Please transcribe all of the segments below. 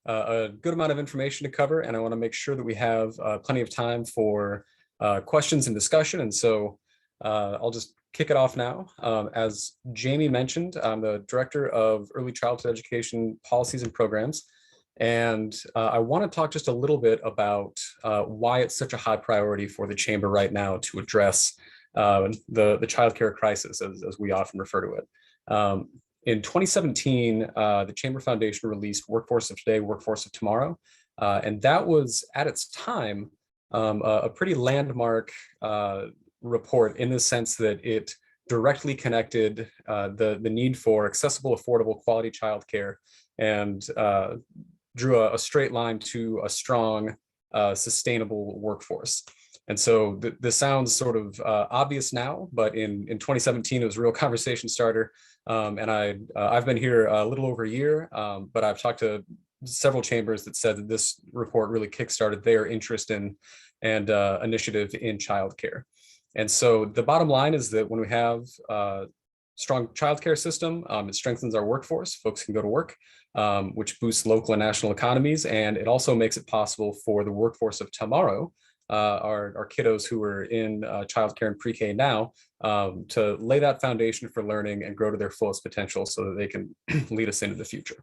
a good amount of information to cover, and I want to make sure that we have plenty of time for questions and discussion. And so I'll just kick it off now. As Jamie mentioned, I'm the Director of Early Childhood Education Policies and Programs. And I want to talk just a little bit about why it's such a high priority for the Chamber right now to address the childcare crisis, as we often refer to it. In 2017, the Chamber Foundation released Workforce of Today, Workforce of Tomorrow. And that was, at its time, a pretty landmark report in the sense that it directly connected the need for accessible, affordable, quality childcare and drew a straight line to a strong, sustainable workforce. And so this sounds sort of obvious now, but in 2017, it was a real conversation starter. And I've been here a little over a year, but I've talked to several chambers that said that this report really kickstarted their interest in and initiative in childcare. And so the bottom line is that when we have a strong childcare system, it strengthens our workforce. Folks can go to work, which boosts local and national economies. And it also makes it possible for the workforce of tomorrow, our kiddos who are in childcare and pre-K now, to lay that foundation for learning and grow to their fullest potential so that they can lead us into the future.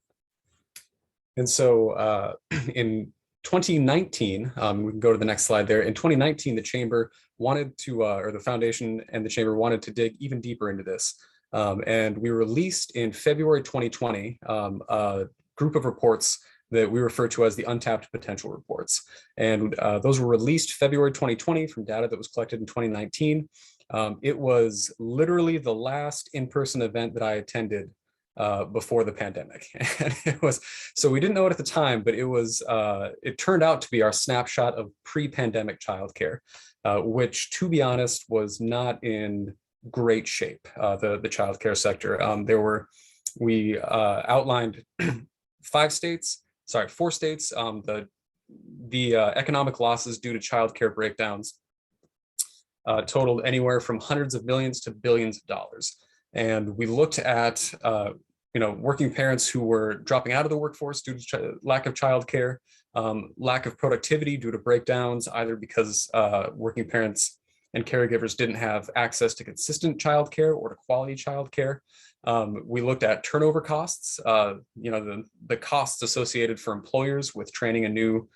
And so in 2019, we can go to the next slide there. In 2019, the Chamber wanted to, or the Foundation and the Chamber wanted to dig even deeper into this. And we released in February 2020 a group of reports that we refer to as the Untapped Potential Reports. And those were released February 2020 from data that was collected in 2019. It was literally the last in-person event that I attended before the pandemic. And it was, so we didn't know it at the time, but it turned out to be our snapshot of pre-pandemic childcare, which, to be honest, was not in great shape, the childcare sector. We outlined four states, the economic losses due to childcare breakdowns totaled anywhere from hundreds of millions to billions of dollars. And we looked at working parents who were dropping out of the workforce due to lack of childcare, lack of productivity due to breakdowns, either because working parents and caregivers didn't have access to consistent childcare or to quality childcare. We looked at turnover costs, the costs associated for employers with training a new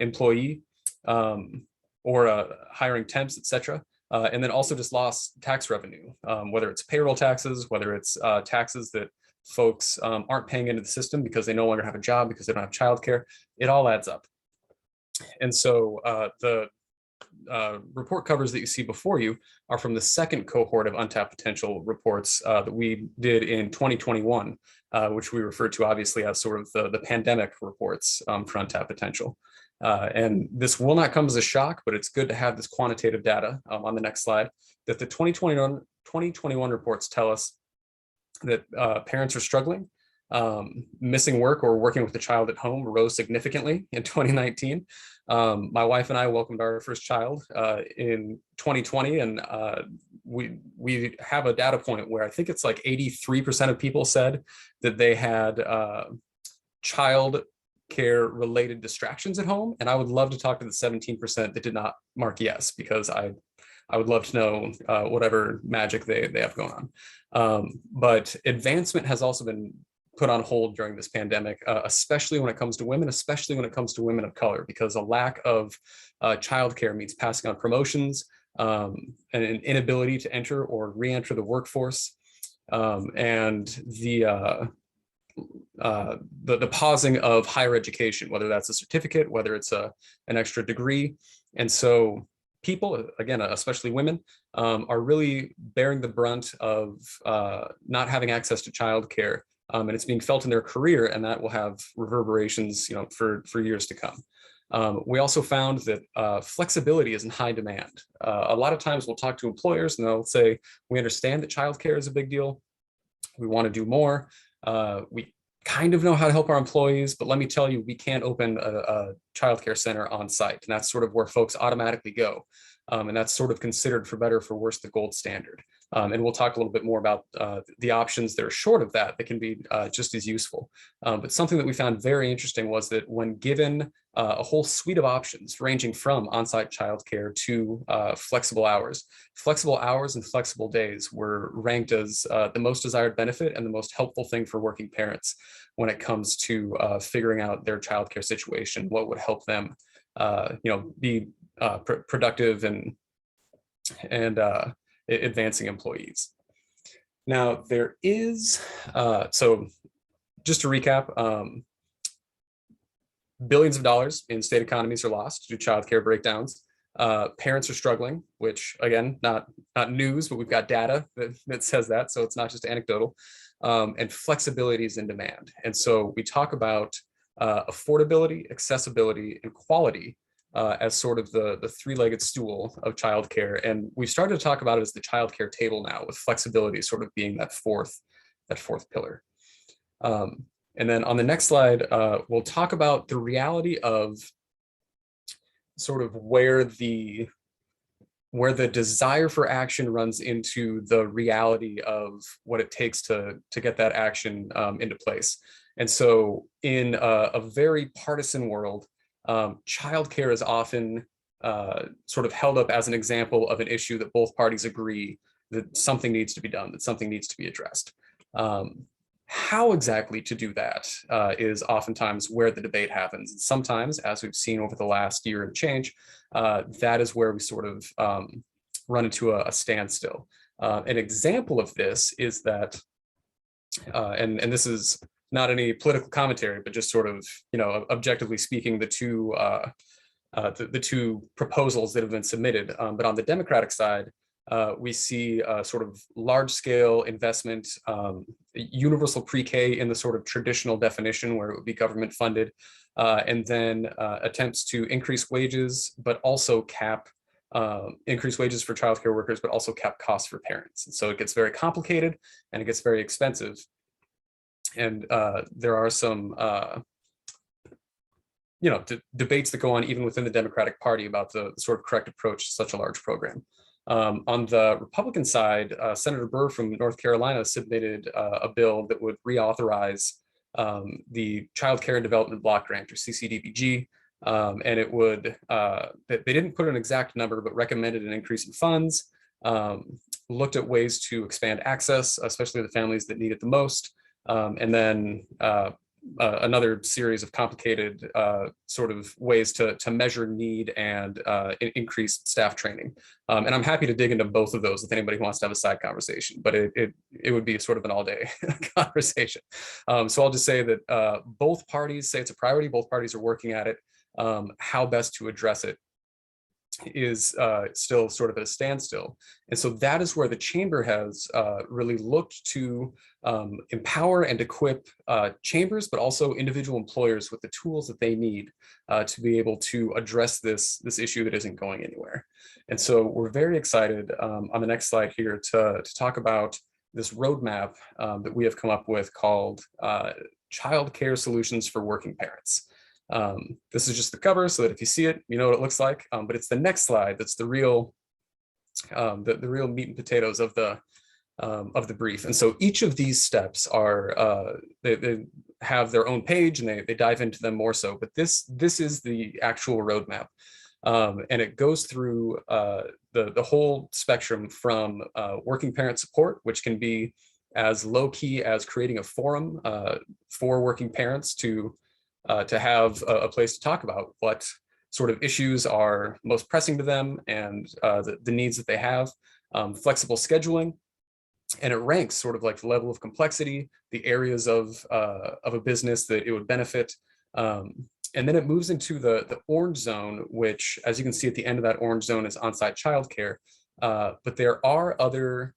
employee or hiring temps, et cetera. And then also just lost tax revenue, whether it's payroll taxes, whether it's taxes that folks aren't paying into the system because they no longer have a job because they don't have childcare. It all adds up. And so the report covers that you see before you are from the second cohort of Untapped Potential reports that we did in 2021, which we refer to obviously as sort of the pandemic reports for Untapped Potential. And this will not come as a shock, but it's good to have this quantitative data on the next slide, that the 2021 reports tell us that parents are struggling. Missing work or working with a child at home rose significantly in 2019. My wife and I welcomed our first child in 2020, and we have a data point where I think it's like 83% of people said that they had child care related distractions at home. And I would love to talk to the 17% that did not mark yes, because I would love to know whatever magic they have going on. But advancement has also been put on hold during this pandemic, especially when it comes to women, especially when it comes to women of color, because a lack of childcare means passing on promotions, and an inability to enter or re-enter the workforce, and the pausing of higher education, whether that's a certificate, whether it's an extra degree. And so people, again, especially women, are really bearing the brunt of not having access to childcare. And it's being felt in their career, and that will have reverberations, for years to come. We also found that flexibility is in high demand. A lot of times we'll talk to employers and they'll say, we understand that childcare is a big deal. We want to do more. We kind of know how to help our employees, but let me tell you, we can't open a childcare center on site. And that's sort of where folks automatically go. And that's sort of considered, for better or for worse, the gold standard. And we'll talk a little bit more about the options that are short of that can be just as useful. But something that we found very interesting was that when given a whole suite of options ranging from on-site childcare to flexible hours and flexible days were ranked as the most desired benefit and the most helpful thing for working parents when it comes to figuring out their childcare situation, what would help them be productive and advancing employees. Now there is, so just to recap, billions of dollars in state economies are lost due to childcare breakdowns. Parents are struggling, which again, not news, but we've got data that says that, so it's not just anecdotal. And flexibility is in demand. And so we talk about affordability, accessibility, and quality as sort of the three-legged stool of childcare. And we've started to talk about it as the childcare table now, with flexibility sort of being that fourth pillar. And then on the next slide, we'll talk about the reality of sort of where the desire for action runs into the reality of what it takes to get that action into place. And so in a very partisan world, childcare is often sort of held up as an example of an issue that both parties agree that something needs to be done, that something needs to be addressed. How exactly to do that is oftentimes where the debate happens. And sometimes, as we've seen over the last year and change, that is where we sort of run into a standstill. An example of this is that, and this is not any political commentary, but just sort of, objectively speaking, the two proposals that have been submitted. But on the Democratic side, we see sort of large-scale investment, universal pre-K in the sort of traditional definition where it would be government funded, and then attempts to increase wages, but also increase wages for childcare workers, but also cap costs for parents. And so it gets very complicated and it gets very expensive. And there are some debates that go on even within the Democratic Party about the sort of correct approach to such a large program. On the Republican side, Senator Burr from North Carolina submitted a bill that would reauthorize the Child Care and Development Block Grant, or CCDBG, and it would, they didn't put an exact number, but recommended an increase in funds, looked at ways to expand access, especially the families that need it the most, and then another series of complicated sort of ways to measure need and increase staff training. And I'm happy to dig into both of those if anybody wants to have a side conversation, but it would be sort of an all-day conversation. So I'll just say that both parties say it's a priority, both parties are working at it. How best to address it is still sort of at a standstill. And so that is where the chamber has really looked to empower and equip chambers, but also individual employers with the tools that they need to be able to address this issue that isn't going anywhere. And so we're very excited on the next slide here to talk about this roadmap that we have come up with called Childcare Solutions for Working Parents. This is just the cover so that if you see it, you know what it looks like, but it's the next slide that's the real the real meat and potatoes of the brief. And so each of these steps are they have their own page and they dive into them more so, but this is the actual roadmap, and it goes through the whole spectrum from working parent support, which can be as low key as creating a forum for working parents to have a place to talk about what sort of issues are most pressing to them and the needs that they have, flexible scheduling, and it ranks sort of like the level of complexity, the areas of a business that it would benefit. And then it moves into the orange zone, which, as you can see at the end of that orange zone, is on-site childcare. But there are other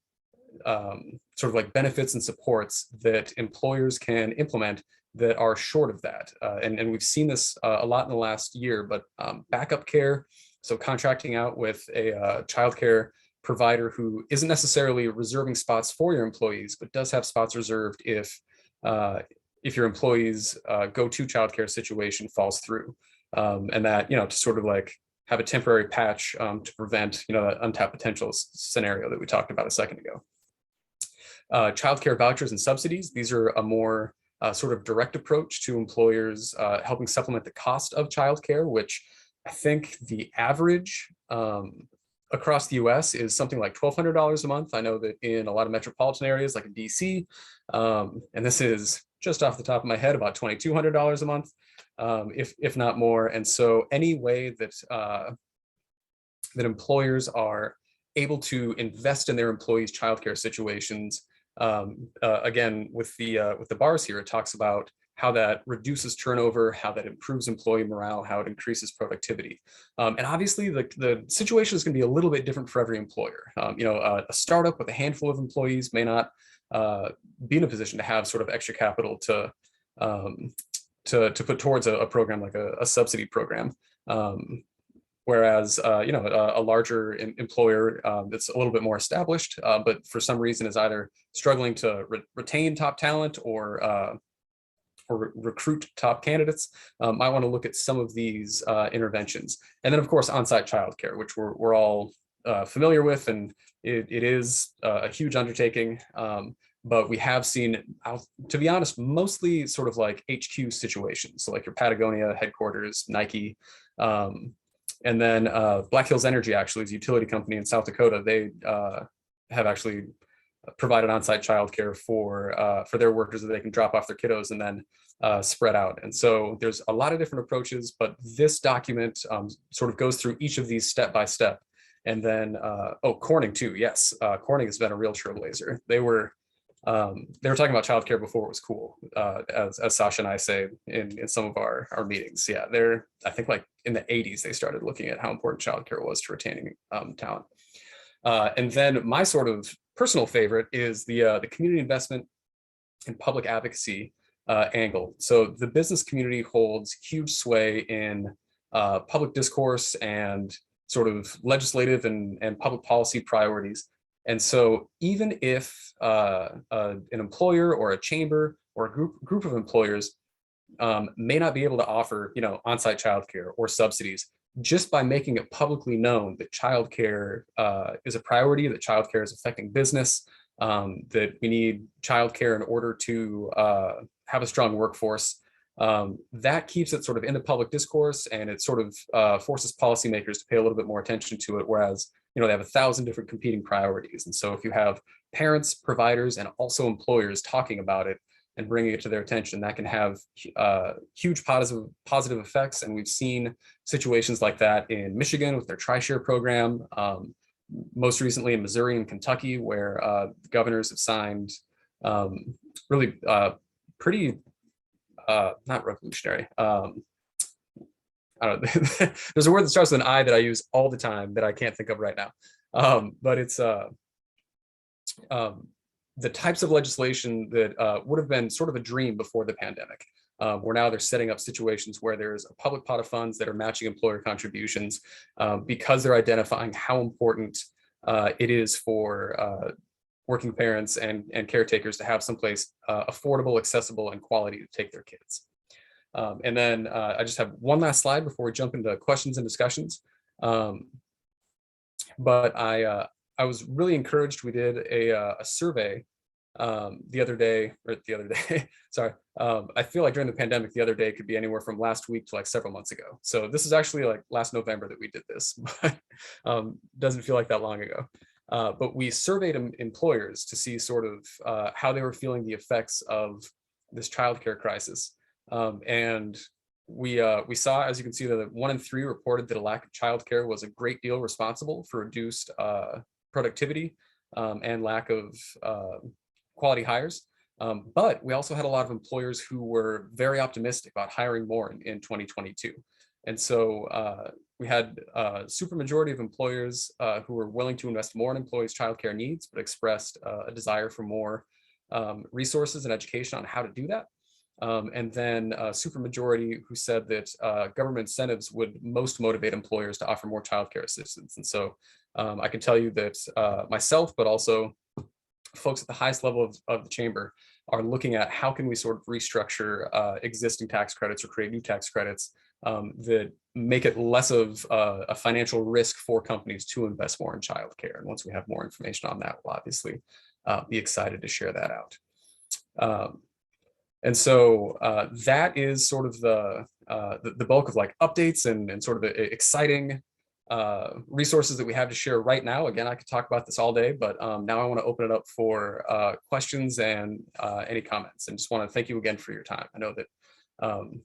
sort of like benefits and supports that employers can implement that are short of that. And we've seen this a lot in the last year, but backup care, so contracting out with a childcare provider who isn't necessarily reserving spots for your employees, but does have spots reserved if your employees go-to childcare situation falls through. And that, to sort of like have a temporary patch to prevent, that untapped potential scenario that we talked about a second ago. Childcare vouchers and subsidies. These are a more sort of direct approach to employers helping supplement the cost of childcare, which I think the average across the US is something like $1,200 a month. I know that in a lot of metropolitan areas like in DC, and this is just off the top of my head, about $2,200 a month, if not more. And so any way that that employers are able to invest in their employees' childcare situations, again, with the bars here, it talks about how that reduces turnover, how that improves employee morale, how it increases productivity. And obviously the situation is going to be a little bit different for every employer. A startup with a handful of employees may not be in a position to have sort of extra capital to put towards a program like a subsidy program. Whereas, a larger employer that's a little bit more established, but for some reason is either struggling to retain top talent or recruit top candidates, might want to look at some of these interventions. And then, of course, on-site childcare, which we're all familiar with, and it is a huge undertaking. But we have seen, to be honest, mostly sort of like HQ situations, so like your Patagonia headquarters, Nike, and then Black Hills Energy actually is a utility company in South Dakota. They have actually provided on-site childcare for their workers that they can drop off their kiddos and then spread out. And so there's a lot of different approaches, but this document sort of goes through each of these step by step. And then, Corning too. Yes, Corning has been a real trailblazer. They were talking about childcare before it was cool, as Sasha and I say in some of our meetings. Yeah, I think like in the 80s, they started looking at how important childcare was to retaining talent. And then my sort of personal favorite is the community investment and public advocacy angle. So the business community holds huge sway in public discourse and sort of legislative and public policy priorities. And so even if an employer or a chamber or a group of employers may not be able to offer, on-site childcare or subsidies, just by making it publicly known that childcare is a priority, that childcare is affecting business, that we need childcare in order to have a strong workforce, that keeps it sort of in the public discourse, and it sort of forces policymakers to pay a little bit more attention to it, whereas they have 1,000 different competing priorities. And so if you have parents, providers, and also employers talking about it and bringing it to their attention, that can have huge positive effects. And we've seen situations like that in Michigan with their Tri-Share program, most recently in Missouri and Kentucky, where the governors have signed really pretty, not revolutionary, I don't know. There's a word that starts with an I that I use all the time that I can't think of right now. But it's the types of legislation that would have been sort of a dream before the pandemic, where now they're setting up situations where there's a public pot of funds that are matching employer contributions because they're identifying how important it is for working parents and caretakers to have someplace affordable, accessible, and quality to take their kids. And then I just have one last slide before we jump into questions and discussions. But I was really encouraged. We did a survey the other day, sorry. I feel like during the pandemic, the other day could be anywhere from last week to like several months ago. So this is actually like last November that we did this, but doesn't feel like that long ago. But we surveyed employers to see sort of how they were feeling the effects of this childcare crisis. And we saw, as you can see, that 1 in 3 reported that a lack of childcare was a great deal responsible for reduced productivity and lack of quality hires. But we also had a lot of employers who were very optimistic about hiring more in 2022. And so we had a super majority of employers who were willing to invest more in employees' childcare needs, but expressed a desire for more resources and education on how to do that. And then a super majority who said that government incentives would most motivate employers to offer more childcare assistance. And so I can tell you that myself, but also folks at the highest level of the chamber are looking at how can we sort of restructure existing tax credits or create new tax credits that make it less of a financial risk for companies to invest more in childcare. And once we have more information on that, we'll obviously be excited to share that out. And so that is sort of the bulk of like updates and sort of exciting resources that we have to share right now. Again, I could talk about this all day, but now I want to open it up for questions and any comments, and just want to thank you again for your time. I know that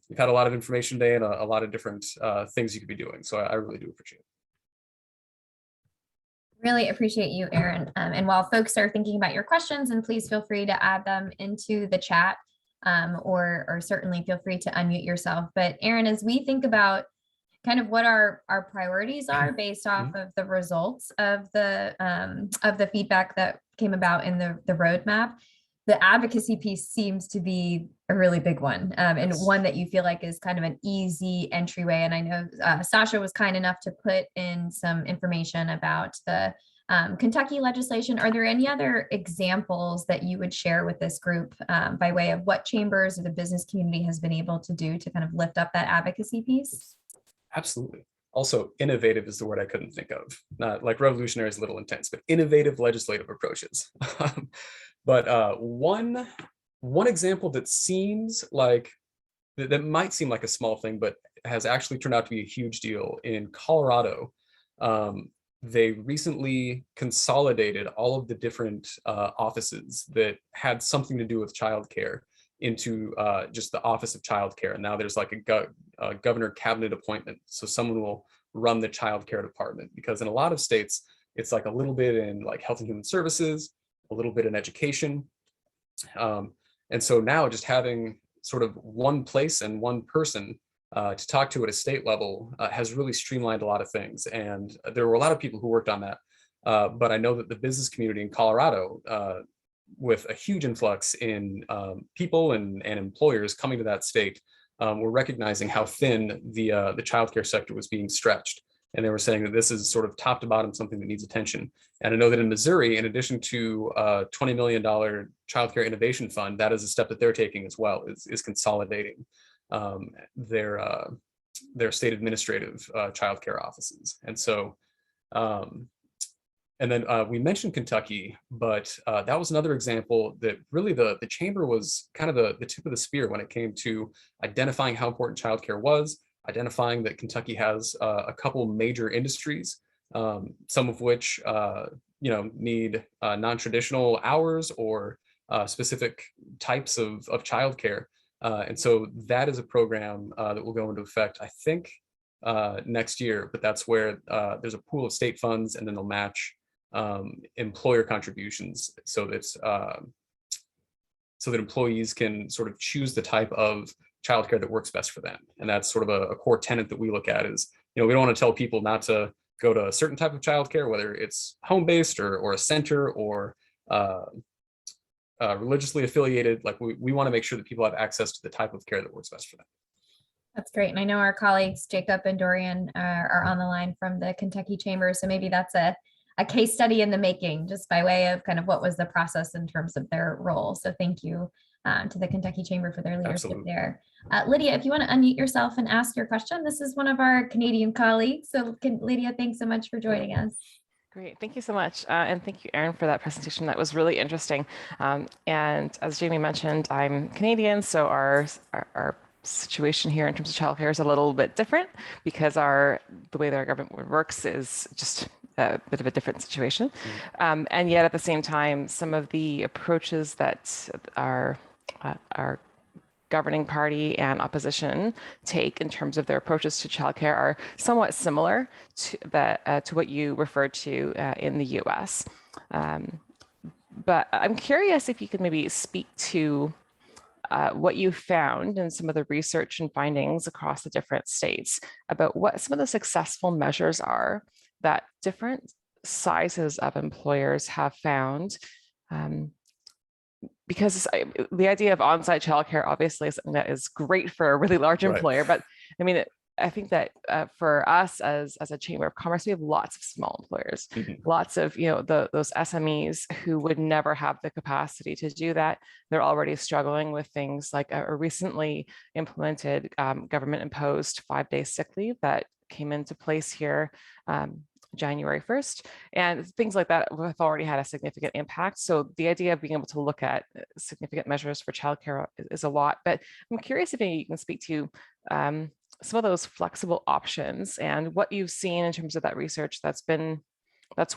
you've had a lot of information today and a lot of different things you could be doing, so I really do appreciate it. Really appreciate you, Aaron. And while folks are thinking about your questions, and please feel free to add them into the chat, or certainly feel free to unmute yourself. But Aaron, as we think about kind of what our priorities are based off of the results of the feedback that came about in the roadmap, the advocacy piece seems to be a really big one, and one that you feel like is kind of an easy entryway. And I know Sasha was kind enough to put in some information about the Kentucky legislation. Are there any other examples that you would share with this group by way of what chambers or the business community has been able to do to kind of lift up that advocacy piece? Absolutely. Also, innovative is the word I couldn't think of. Not like revolutionary is a little intense, but innovative legislative approaches. But one example that seems like, that might seem like a small thing, but has actually turned out to be a huge deal in Colorado. They recently consolidated all of the different offices that had something to do with childcare into just the Office of Childcare. And now there's like a governor cabinet appointment. So someone will run the childcare department, because in a lot of states, it's like a little bit in like Health and Human Services, a little bit in education. And so now just having sort of one place and one person to talk to at a state level has really streamlined a lot of things. And there were a lot of people who worked on that. But I know that the business community in Colorado, with a huge influx in people and employers coming to that state, were recognizing how thin the childcare sector was being stretched. And they were saying that this is sort of top to bottom something that needs attention. And I know that in Missouri, in addition to a $20 million childcare innovation fund, that is a step that they're taking as well, is consolidating their state administrative childcare offices. And so, and then we mentioned Kentucky, but that was another example that really the chamber was kind of the tip of the spear when it came to identifying how important childcare was, identifying that Kentucky has a couple major industries, some of which need non-traditional hours or specific types of childcare. And so that is a program that will go into effect, I think, next year. But that's where there's a pool of state funds, and then they'll match employer contributions, so that employees can sort of choose the type of childcare that works best for them. And that's sort of a core tenet that we look at is, we don't want to tell people not to go to a certain type of childcare, whether it's home-based or a center or religiously affiliated. Like we want to make sure that people have access to the type of care that works best for them. That's great. And I know our colleagues, Jacob and Dorian, are on the line from the Kentucky Chamber. So maybe that's a case study in the making, just by way of kind of what was the process in terms of their role. So thank you to the Kentucky Chamber for their leadership. Absolutely. There. Lydia, if you want to unmute yourself and ask your question, this is one of our Canadian colleagues. So Lydia, thanks so much for joining us. Great, thank you so much. And thank you, Aaron, for that presentation. That was really interesting. And as Jamie mentioned, I'm Canadian, so our situation here in terms of childcare is a little bit different, because the way that our government works is just a bit of a different situation. And yet at the same time, some of the approaches that our governing party and opposition take in terms of their approaches to childcare are somewhat similar to what you referred to in the US. But I'm curious if you could maybe speak to what you found in some of the research and findings across the different states about what some of the successful measures are that different sizes of employers have found. Because the idea of on-site childcare obviously is something that is great for a really large employer, but I mean, I think that for us as a Chamber of Commerce, we have lots of small employers, lots of, those SMEs who would never have the capacity to do that. They're already struggling with things like a recently implemented government imposed 5-day sick leave that came into place here January 1st, and things like that have already had a significant impact. So the idea of being able to look at significant measures for childcare is a lot, but I'm curious if you can speak to some of those flexible options and what you've seen in terms of that research that's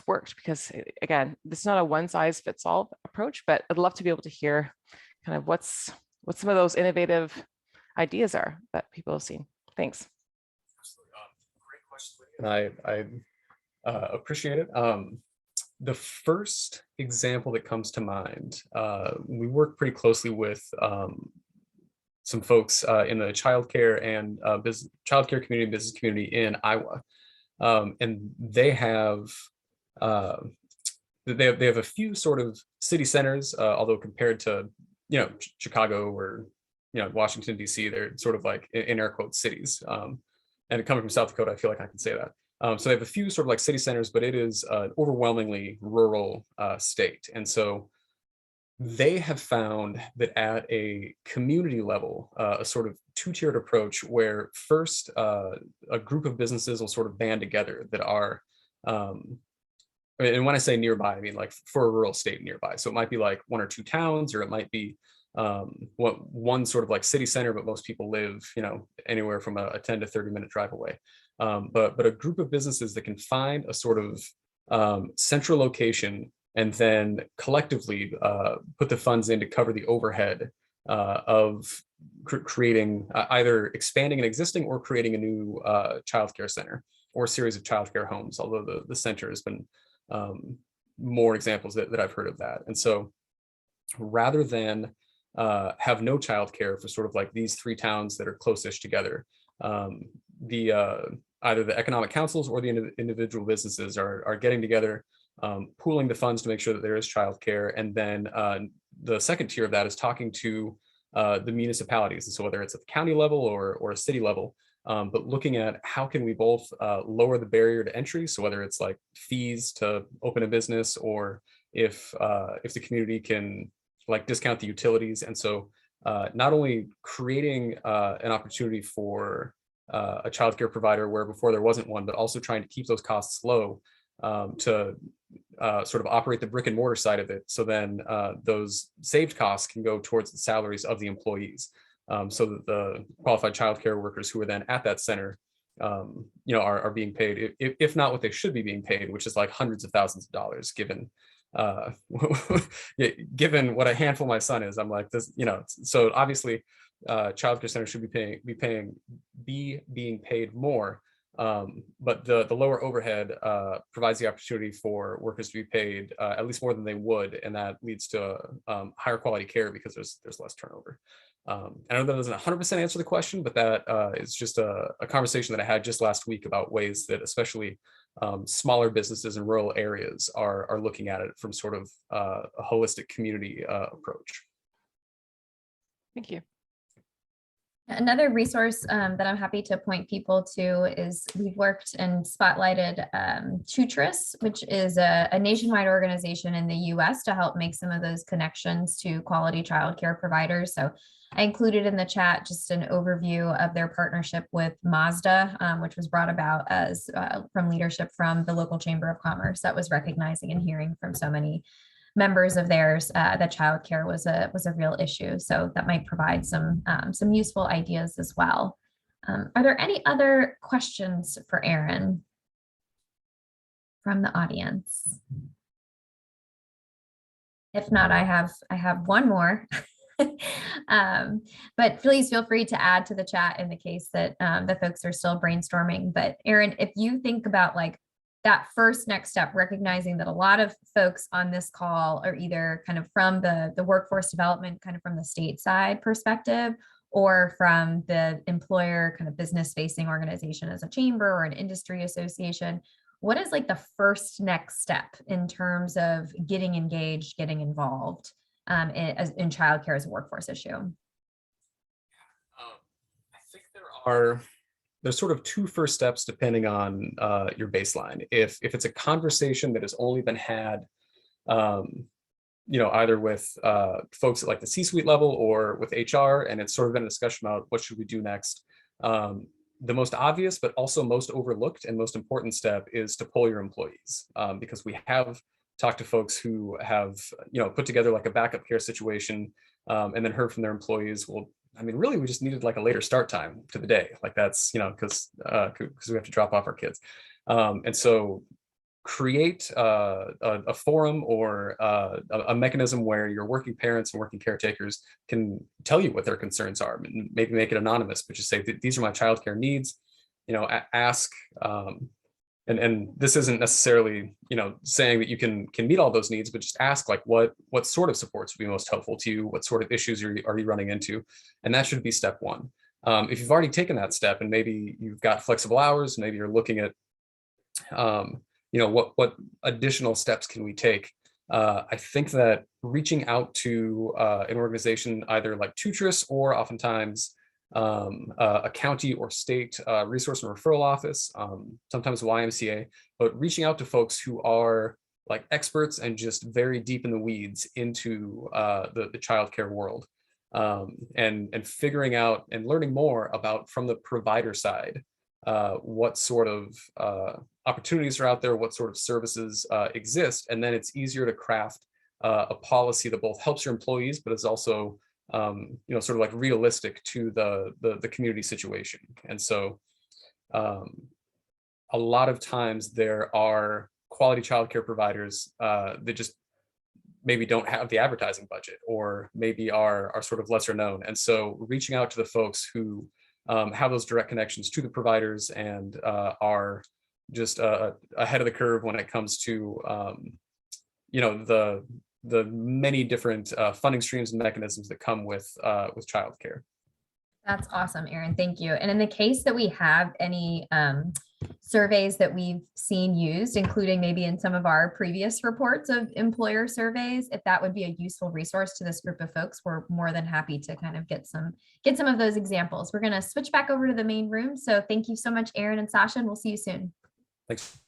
worked, because again, it's not a one size fits all approach, but I'd love to be able to hear kind of what some of those innovative ideas are that people have seen. Thanks. Great question, and I appreciate it. The first example that comes to mind, we work pretty closely with some folks in the childcare and childcare community, business community in Iowa, and they have a few sort of city centers, although compared to Chicago or Washington D.C., they're sort of like in air quotes cities. And coming from South Dakota, I feel like I can say that. So they have a few sort of like city centers, but it is an overwhelmingly rural state. And so they have found that at a community level, a sort of two-tiered approach where first a group of businesses will sort of band together that are, and when I say nearby, I mean like for a rural state nearby. So it might be like 1 or 2 towns, or it might be one sort of like city center, but most people live, anywhere from a 10 to 30-minute drive away. But a group of businesses that can find a sort of central location and then collectively put the funds in to cover the overhead of creating either expanding an existing or creating a new childcare center or a series of childcare homes, although the center has been more examples that I've heard of that. And so rather than have no childcare for sort of like these 3 towns that are closest together, either the economic councils or the individual businesses are getting together, pooling the funds to make sure that there is childcare, and then the second tier of that is talking to the municipalities. And so whether it's at the county level or a city level, but looking at how can we both lower the barrier to entry. So whether it's like fees to open a business, or if the community can like discount the utilities. And so not only creating an opportunity for a childcare provider where before there wasn't one, but also trying to keep those costs low to sort of operate the brick and mortar side of it. So then those saved costs can go towards the salaries of the employees, so that the qualified childcare workers who are then at that center, are being paid, if not what they should be being paid, which is like hundreds of thousands of dollars, given given what a handful my son is. I'm like this, so obviously childcare centers should be being paid more, but the lower overhead provides the opportunity for workers to be paid at least more than they would, and that leads to higher quality care because there's less turnover. I know that doesn't 100% answer the question, but that is just a conversation that I had just last week about ways that especially smaller businesses in rural areas are looking at it from sort of a holistic community approach. Thank you. Another resource that I'm happy to point people to is we've worked and spotlighted Vouchers, which is a nationwide organization in the US to help make some of those connections to quality childcare providers. So I included in the chat just an overview of their partnership with Mazda, which was brought about as from leadership from the local Chamber of Commerce that was recognizing and hearing from so many members of theirs that childcare was a real issue. So that might provide some useful ideas as well. Are there any other questions for Aaron from the audience? If not, I have one more. But please feel free to add to the chat in the case that the folks are still brainstorming. But Aaron, if you think about like that first next step, recognizing that a lot of folks on this call are either kind of from the workforce development, kind of from the state side perspective, or from the employer kind of business facing organization as a chamber or an industry association, what is like the first next step in terms of getting engaged, getting involved in childcare as a workforce issue? I think there are there's sort of two first steps depending on your baseline. If it's a conversation that has only been had, either with folks at like the C-suite level or with HR, and it's sort of been a discussion about what should we do next. The most obvious, but also most overlooked and most important step is to poll your employees, because we have talked to folks who have, put together like a backup care situation, and then heard from their employees, well, I mean, really, we just needed like a later start time to the day. Like that's, because we have to drop off our kids. And so create a forum or a mechanism where your working parents and working caretakers can tell you what their concerns are, and maybe make it anonymous, but just say, these are my childcare needs, ask, and this isn't necessarily, saying that you can meet all those needs, but just ask like what sort of supports would be most helpful to you, what sort of issues are you running into, and that should be step one. If you've already taken that step and maybe you've got flexible hours, maybe you're looking at what additional steps can we take? I think that reaching out to an organization, either like Tutris or oftentimes a county or state resource and referral office, sometimes YMCA, but reaching out to folks who are like experts and just very deep in the weeds into the childcare world, and figuring out and learning more about, from the provider side, what sort of opportunities are out there, what sort of services exist, and then it's easier to craft a policy that both helps your employees, but is also sort of like realistic to the community situation. And so a lot of times there are quality childcare providers that just maybe don't have the advertising budget, or maybe are sort of lesser known. And so reaching out to the folks who have those direct connections to the providers and are just ahead of the curve when it comes to the many different funding streams and mechanisms that come with childcare. That's awesome, Aaron. Thank you. And in the case that we have any surveys that we've seen used, including maybe in some of our previous reports of employer surveys, if that would be a useful resource to this group of folks, we're more than happy to kind of get some of those examples. We're going to switch back over to the main room. So thank you so much, Aaron and Sasha, and we'll see you soon. Thanks.